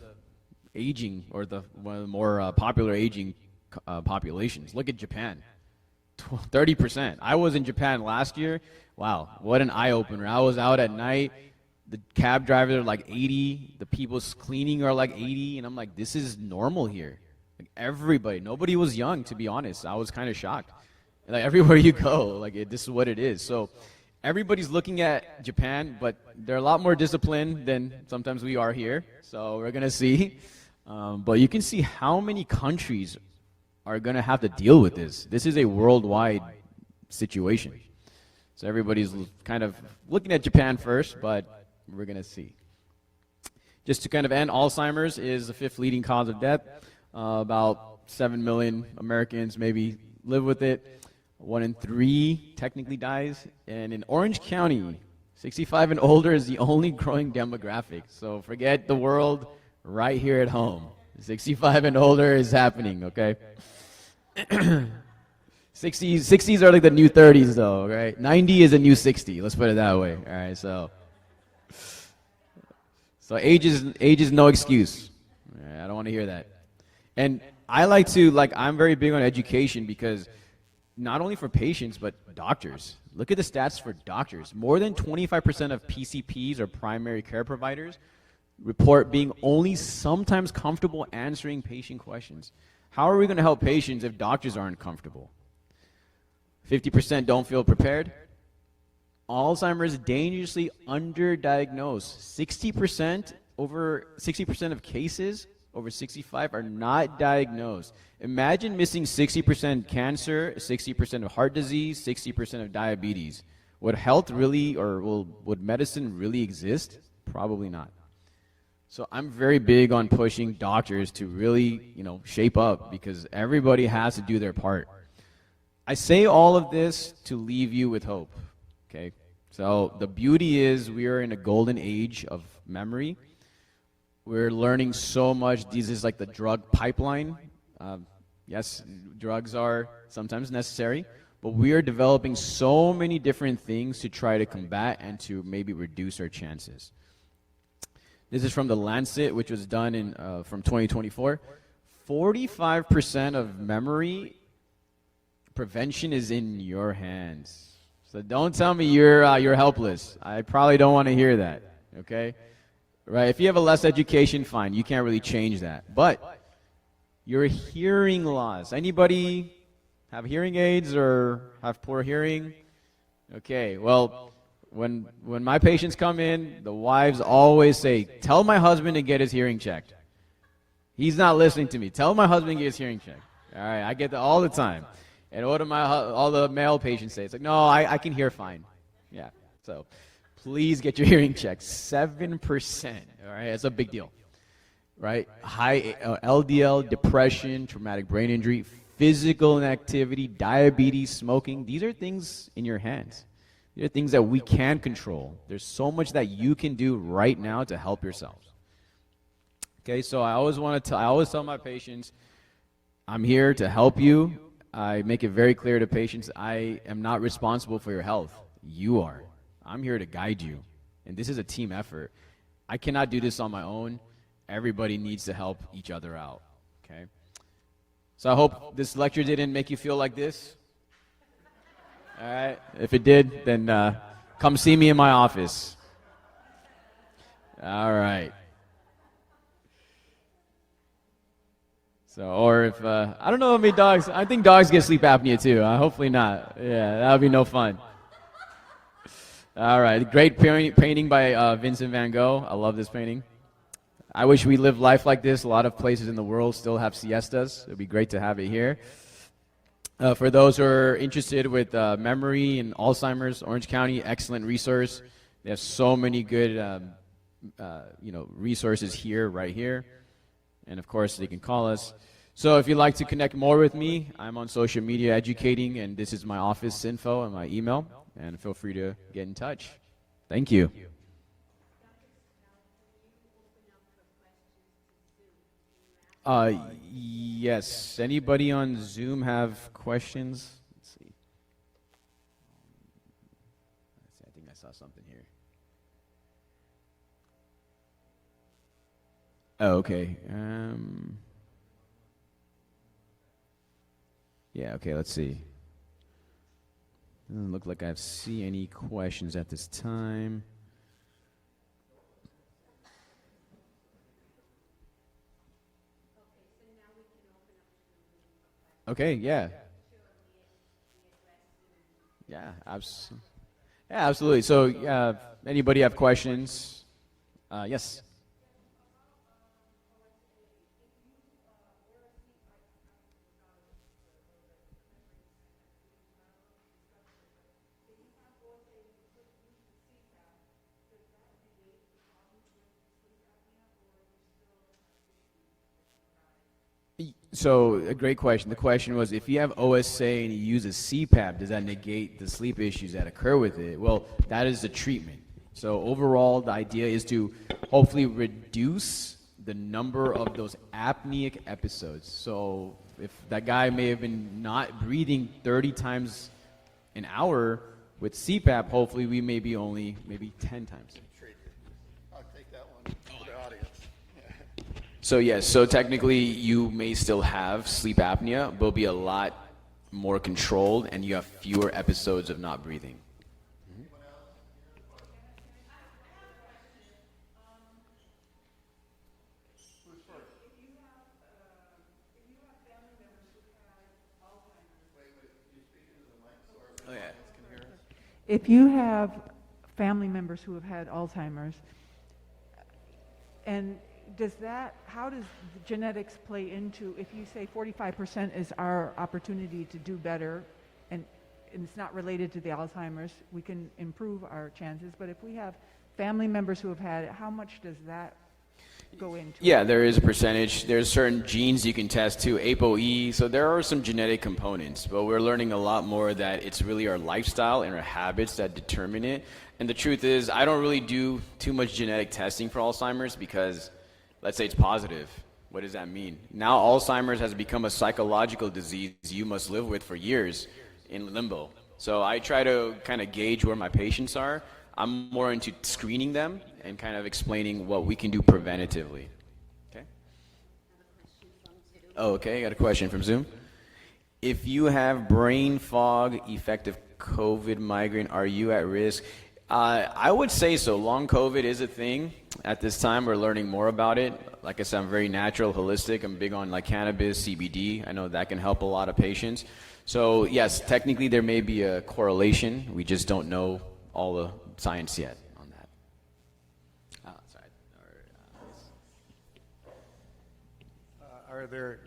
aging or one of the more popular aging populations. Look at Japan, 30%. I was in Japan last year. Wow, what an eye-opener. I was out at night. The cab drivers are like 80. The people cleaning are like 80. And I'm like, this is normal here. Like everybody. Nobody was young, to be honest. I was kind of shocked. Like everywhere you go, like this is what it is. So everybody's looking at Japan, but they're a lot more disciplined than sometimes we are here. So we're going to see. But you can see how many countries are going to have to deal with this. This is a worldwide situation. So everybody's kind of looking at Japan first, but we're going to see. Just to kind of end, Alzheimer's is the 5th leading cause of death. About 7 million Americans maybe live with it. 1 in 3 technically dies. And in Orange County, 65 and older is the only growing demographic. So forget the world, right here at home. 65 and older is happening, okay? 60s are like the new 30s though, right? 90 is a new 60, let's put it that way. All right, so age is no excuse. All right, I don't want to hear that. And I'm very big on education because not only for patients, but doctors. Look at the stats for doctors. More than 25% of PCPs or primary care providers report being only sometimes comfortable answering patient questions. How are we going to help patients if doctors aren't comfortable? 50% don't feel prepared. Alzheimer's is dangerously underdiagnosed. 60% of cases over 65 are not diagnosed. Imagine missing 60% cancer, 60% of heart disease, 60% of diabetes. Would health really, or would medicine really exist? Probably not. So I'm very big on pushing doctors to really, shape up because everybody has to do their part. I say all of this to leave you with hope, okay? So the beauty is we are in a golden age of memory. We're learning so much. This is like the drug pipeline. Yes, drugs are sometimes necessary, but we are developing so many different things to try to combat and to maybe reduce our chances. This is from The Lancet, which was done from 2024. 45% of memory prevention is in your hands. So don't tell me you're helpless. I probably don't want to hear that, okay? Right? If you have a less education, fine. You can't really change that. But your hearing loss. Anybody have hearing aids or have poor hearing? Okay, well, when my patients come in, the wives always say, tell my husband to get his hearing checked. He's not listening to me. Tell my husband to get his hearing checked. All right, I get that all the time. And what do all the male patients say? It's like, no, I can hear fine. Yeah, so please get your hearing checked. 7%, all right, that's a big deal, right? High LDL, depression, traumatic brain injury, physical inactivity, diabetes, smoking. These are things in your hands. These are things that we can control. There's so much that you can do right now to help yourself. Okay, so I always tell my patients, I'm here to help you. I make it very clear to patients, I am not responsible for your health. You are. I'm here to guide you. And this is a team effort. I cannot do this on my own. Everybody needs to help each other out. Okay? So I hope this lecture didn't make you feel like this. All right? If it did, then come see me in my office. All right. So, or if, I don't know how many dogs, I think dogs get sleep apnea too. Hopefully not. Yeah, that would be no fun. All right, great painting by Vincent van Gogh. I love this painting. I wish we lived life like this. A lot of places in the world still have siestas. It would be great to have it here. For those who are interested with memory and Alzheimer's, Orange County, excellent resource. They have so many good resources here, right here. And of course, they can call us. So if you'd like to connect more with me, I'm on social media educating, and this is my office info and my email. And feel free to get in touch. Thank you. Yes. Anybody on Zoom have questions? Let's see. I think I saw something here. Oh, okay. Yeah, okay, let's see. Doesn't look like I see any questions at this time. Okay, yeah. Yeah, absolutely. So, anybody have questions? Yes. So, a great question. The question was, if you have OSA and you use a CPAP, does that negate the sleep issues that occur with it? Well, that is the treatment. So, overall, the idea is to hopefully reduce the number of those apneic episodes. So, if that guy may have been not breathing 30 times an hour with CPAP, hopefully we may be only maybe 10 times. I'll take that one for the audience. So yes, so technically you may still have sleep apnea, but it'll be a lot more controlled and you have fewer episodes of not breathing. Oh yeah. If you have family members who have had Alzheimer's, and how does the genetics play into, if you say 45% is our opportunity to do better, and it's not related to the Alzheimer's, we can improve our chances, but if we have family members who have had it, how much does that go into? Yeah, there is a percentage. There's certain genes you can test too, ApoE, so there are some genetic components, but we're learning a lot more that it's really our lifestyle and our habits that determine it. And the truth is, I don't really do too much genetic testing for Alzheimer's because, let's say it's positive. What does that mean? Now Alzheimer's has become a psychological disease you must live with for years in limbo. So I try to kind of gauge where my patients are. I'm more into screening them and kind of explaining what we can do preventatively. Okay? Oh, okay, I got a question from Zoom. If you have brain fog, effective COVID migraine, are you at risk? I would say so. Long COVID is a thing. At this time, we're learning more about it. Like I said, I'm very natural, holistic. I'm big on like cannabis, CBD. I know that can help a lot of patients. So yes, technically there may be a correlation. We just don't know all the science yet on that. Are there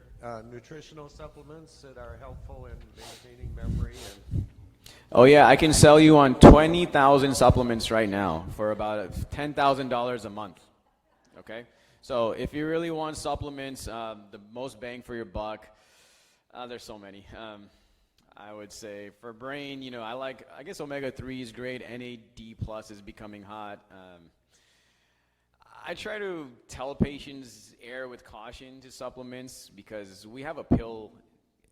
nutritional supplements that are helpful in maintaining memory? Oh yeah, I can sell you on 20,000 supplements right now for about $10,000 a month. Okay, so if you really want supplements, the most bang for your buck, there's so many. I would say for brain, I guess omega-3 is great. NAD+ is becoming hot. I try to tell patients err with caution to supplements because we have a pill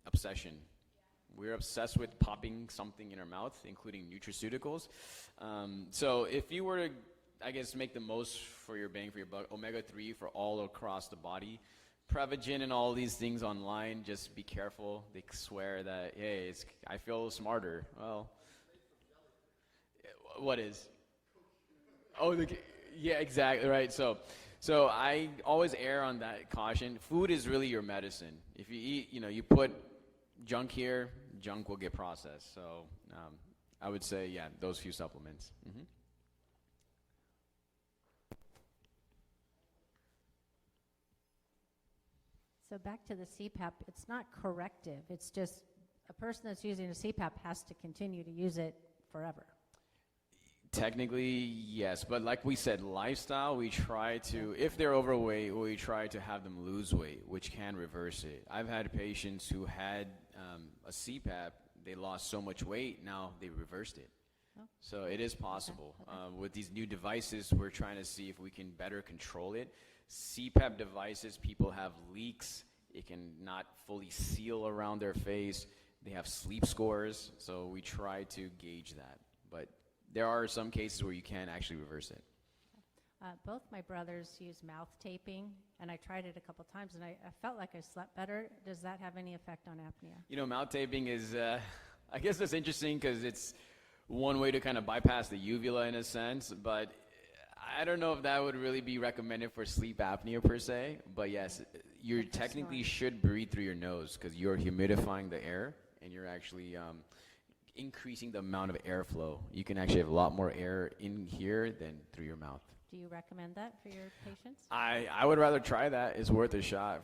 obsession. We're obsessed with popping something in our mouth, including nutraceuticals. So if you were to, I guess, make the most for your bang for your buck, omega-3 for all across the body, Prevagen and all these things online, just be careful. They swear that, hey, I feel smarter. Well, What is? Oh, yeah, exactly right. So I always err on that caution. Food is really your medicine. If you eat, you put junk here, junk will get processed. So I would say, yeah, those few supplements. So back to the CPAP, it's not corrective. It's just a person that's using a CPAP has to continue to use it forever. Technically, yes, but like we said, lifestyle, we try to, if they're overweight, we try to have them lose weight, which can reverse it. I've had patients who had a CPAP, they lost so much weight, now they reversed it. Oh. So it is possible. Okay. With these new devices, we're trying to see if we can better control it. CPAP devices, people have leaks. It can not fully seal around their face. They have sleep scores, so we try to gauge that. But there are some cases where you can actually reverse it. Both my brothers use mouth taping, and I tried it a couple times, and I felt like I slept better. Does that have any effect on apnea? Mouth taping is, I guess that's interesting because it's one way to kind of bypass the uvula in a sense, but I don't know if that would really be recommended for sleep apnea per se. But yes, you technically should breathe through your nose because you're humidifying the air, and you're actually increasing the amount of airflow. You can actually have a lot more air in here than through your mouth. Do you recommend that for your patients? I would rather try that. It's worth a shot.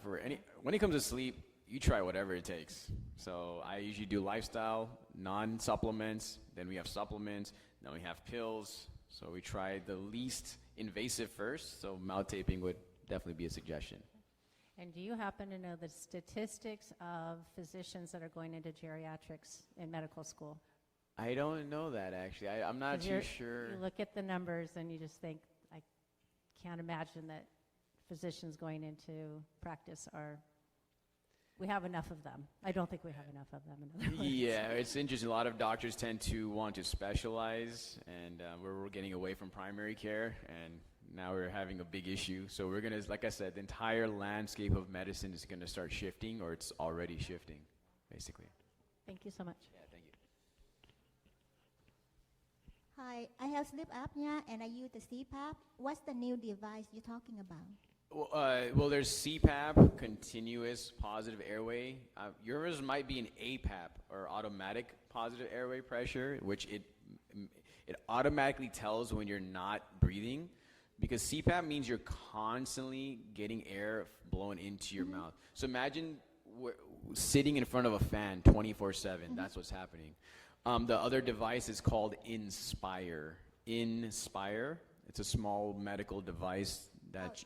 When it comes to sleep, you try whatever it takes. So I usually do lifestyle, non-supplements, then we have supplements, then we have pills. So we try the least invasive first, so mouth taping would definitely be a suggestion. And do you happen to know the statistics of physicians that are going into geriatrics in medical school? I don't know that, actually. I'm not too sure. You look at the numbers and you just think, I can't imagine that physicians going into practice we have enough of them. I don't think we have enough of them, in other words. Yeah, it's interesting. A lot of doctors tend to want to specialize, and we're getting away from primary care, and now we're having a big issue. So we're going to, like I said, the entire landscape of medicine is going to start shifting, or it's already shifting, basically. Thank you so much. Yeah, thank you. Hi, I have sleep apnea and I use the CPAP. What's the new device you're talking about? Well, there's CPAP, continuous positive airway. Yours might be an APAP, or automatic positive airway pressure, which it automatically tells when you're not breathing, because CPAP means you're constantly getting air blown into your mouth. So imagine sitting in front of a fan 24/7. That's what's happening. The other device is called Inspire. Inspire. It's a small medical device that.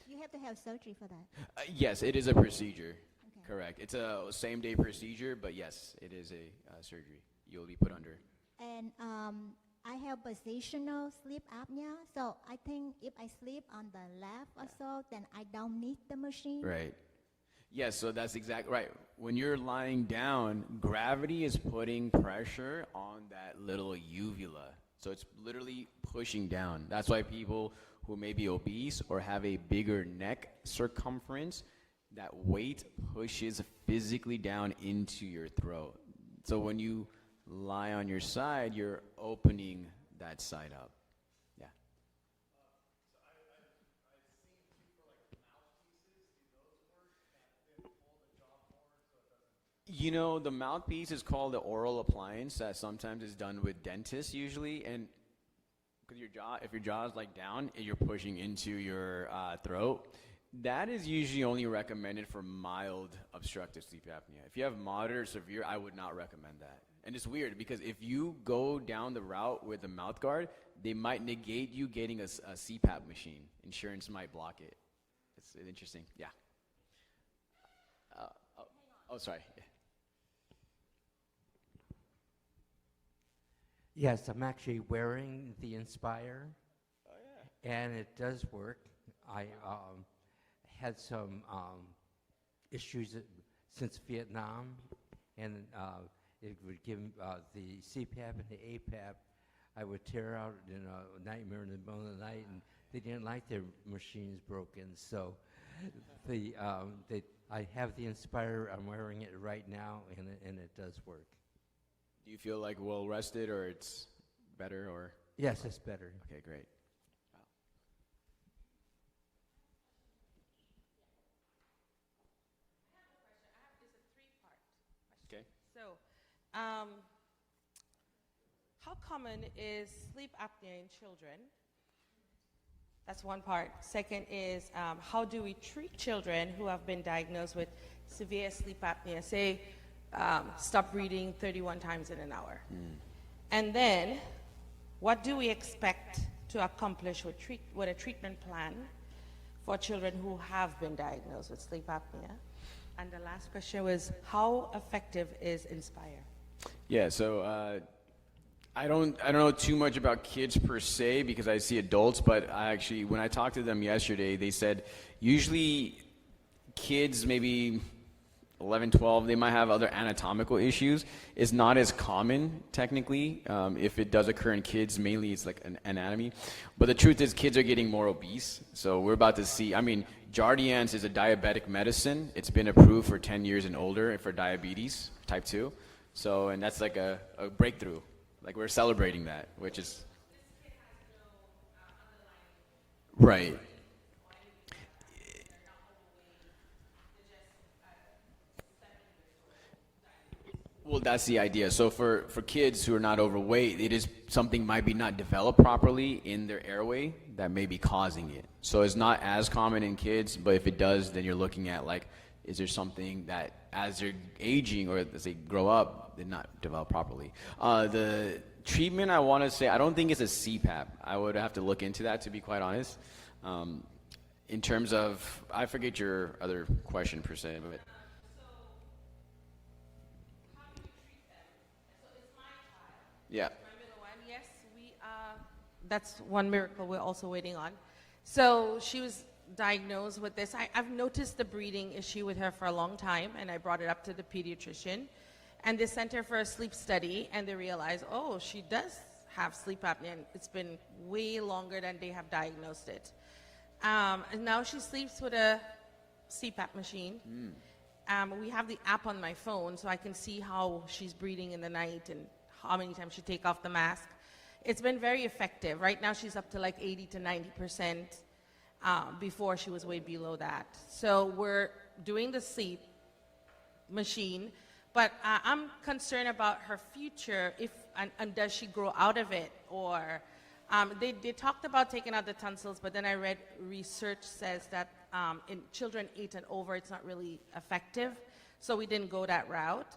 You have to have surgery for that. Yes, it is a procedure. Okay. Correct. It's a same-day procedure, but yes, it is a surgery you'll be put under. And I have positional sleep apnea, so I think if I sleep on the left or so, then I don't need the machine. Right. Yes, so that's exactly right. When you're lying down, gravity is putting pressure on that little uvula. So it's literally pushing down. That's why people who may be obese or have a bigger neck circumference, that weight pushes physically down into your throat. So when you lie on your side, you're opening that side up. Yeah. So I've seen people like mouthpieces. Do those work? That they hold the jaw forward so it doesn't. The mouthpiece is called the oral appliance that sometimes is done with dentists usually, and because if your jaw is like down, and you're pushing into your throat, that is usually only recommended for mild obstructive sleep apnea. If you have moderate or severe, I would not recommend that. And it's weird because if you go down the route with a mouth guard, they might negate you getting a CPAP machine. Insurance might block it. It's interesting. Yeah. Sorry. Yes, I'm actually wearing the Inspire. Oh, yeah. And it does work. I had some issues since Vietnam, and it would give the CPAP and the APAP. I would tear out in a nightmare in the middle of the night, and they didn't like their machines broken. So I have the Inspire. I'm wearing it right now, and it does work. Do you feel like well rested, or it's better, or? Yes, it's better. Okay, great. Okay. So, how common is sleep apnea in children? That's one part. Second is, how do we treat children who have been diagnosed with severe sleep apnea? Say, stop breathing 31 times in an hour. And then, what do we expect to accomplish with a treatment plan for children who have been diagnosed with sleep apnea? And the last question was, how effective is Inspire? Yeah, so I don't know too much about kids per se because I see adults, but when I talked to them yesterday, they said usually kids maybe 11, 12, they might have other anatomical issues. It's not as common technically. If it does occur in kids, mainly it's like an anatomy. But the truth is kids are getting more obese. So we're about to see, Jardiance is a diabetic medicine. It's been approved for 10 years and older for diabetes, type 2. So, and that's like a breakthrough. Like we're celebrating that, which is right. Well, that's the idea. So for kids who are not overweight, it is something might be not developed properly in their airway that may be causing it. So it's not as common in kids, but if it does, then you're looking at like, is there something that as they're aging or as they grow up, they're not developed properly? The treatment, I want to say, I don't think it's a CPAP. I would have to look into that, to be quite honest. In terms of, I forget your other question per se, but. Yeah. My middle one, yes, that's one miracle we're also waiting on. So she was diagnosed with this. I've noticed the breathing issue with her for a long time, and I brought it up to the pediatrician. And they sent her for a sleep study, and they realized, oh, she does have sleep apnea, and it's been way longer than they have diagnosed it. And now she sleeps with a CPAP machine. We have the app on my phone, so I can see how she's breathing in the night and how many times she take off the mask. It's been very effective. Right now she's up to like 80 to 90%. Before she was way below that. So we're doing the sleep machine, but I'm concerned about her future and does she grow out of it? Or they talked about taking out the tonsils, but then I read research says that in children 8 and over, it's not really effective. So we didn't go that route.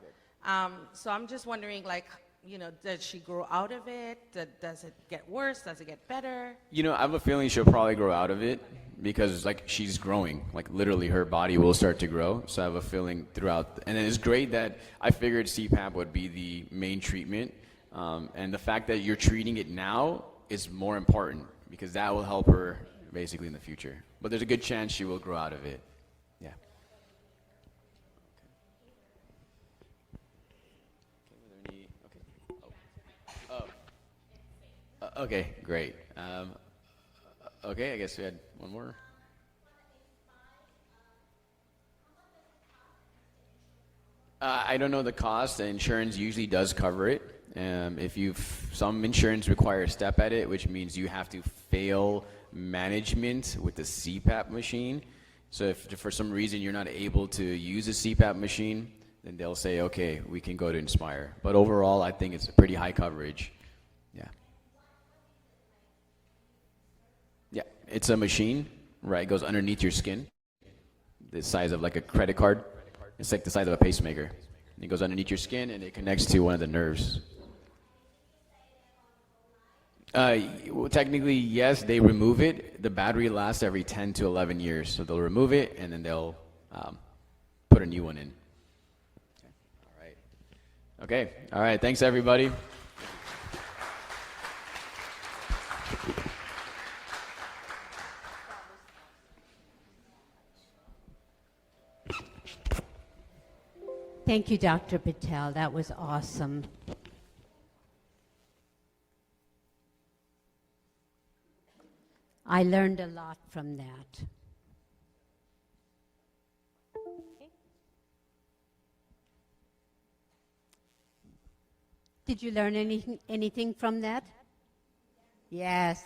So I'm just wondering, does she grow out of it? Does it get worse? Does it get better? I have a feeling she'll probably grow out of it because she's growing. Literally her body will start to grow. So I have a feeling throughout. And it's great that I figured CPAP would be the main treatment. And the fact that you're treating it now is more important because that will help her basically in the future. But there's a good chance she will grow out of it. Yeah. Okay, great. Okay, I guess we had one more. I don't know the cost. The insurance usually does cover it. Some insurance require a step edit, which means you have to fail management with the CPAP machine. So if for some reason you're not able to use a CPAP machine, then they'll say, okay, we can go to Inspire. But overall, I think it's a pretty high coverage. Yeah, it's a machine, right? It goes underneath your skin, the size of like a credit card. It's like the size of a pacemaker. It goes underneath your skin and it connects to one of the nerves. Well, technically, yes, they remove it. The battery lasts every 10 to 11 years. So they'll remove it and then they'll put a new one in. Okay, all right. Thanks, everybody. Thank you, Dr. Patel. That was awesome. I learned a lot from that. Did you learn anything from that? Yes.